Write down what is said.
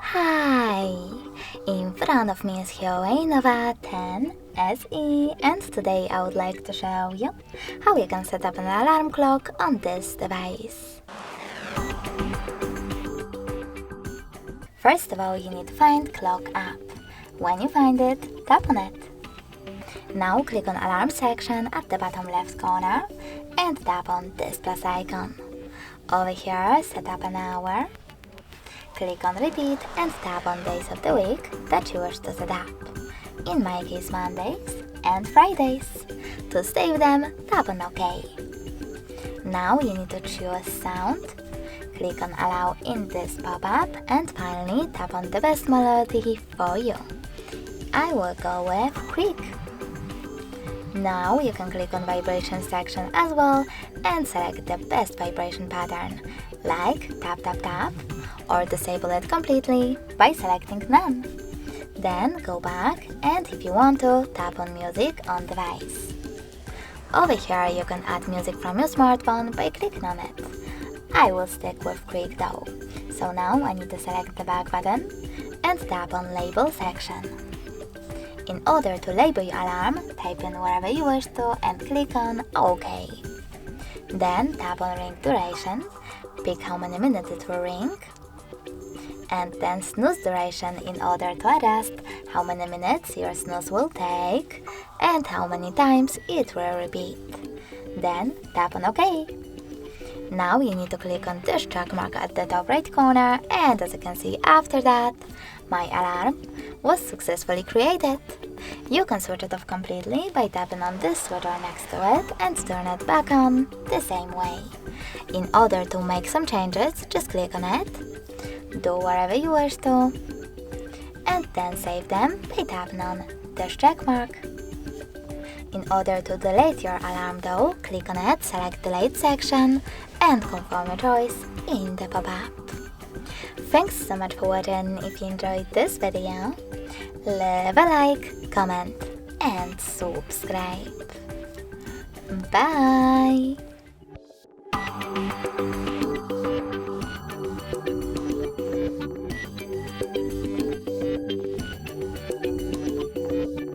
Hi! In front of me is HUAWEI Nova 10 SE, and today I would like to show you how you can set up an alarm clock on this device. First of all, you need to find Clock app. When you find it, tap on it. Now click on Alarm section at the bottom left corner and tap on this plus icon. Over here, set up an hour. Click on Repeat and tap on days of the week that you wish to set up. In my case, Mondays and Fridays. To save them, tap on OK. Now you need to choose sound. Click on Allow in this pop-up and finally tap on the best melody for you. I will go with Creak. Now you can click on Vibration section as well and select the best vibration pattern, like tap tap tap, or disable it completely by selecting None. Then go back and if you want to, tap on Music on device. Over here you can add music from your smartphone by clicking on it. I will stick with Creak though, so now I need to select the back button and tap on Label section. In order to label your alarm, type in wherever you wish to and click on OK. Then tap on Ring Duration, pick how many minutes it will ring, and then Snooze Duration in order to adjust how many minutes your snooze will take and how many times it will repeat. Then tap on OK. Now you need to click on this check mark at the top right corner, and as you can see after that, my alarm was successfully created. You can switch it off completely by tapping on this switcher next to it and turn it back on the same way. In order to make some changes, just click on it, do wherever you wish to, and then save them by tapping on this check mark. In order to delete your alarm though, click on it, select Delete section, and confirm your choice in the pop-up. Thanks so much for watching. If you enjoyed this video, leave a like, comment, and subscribe. Bye!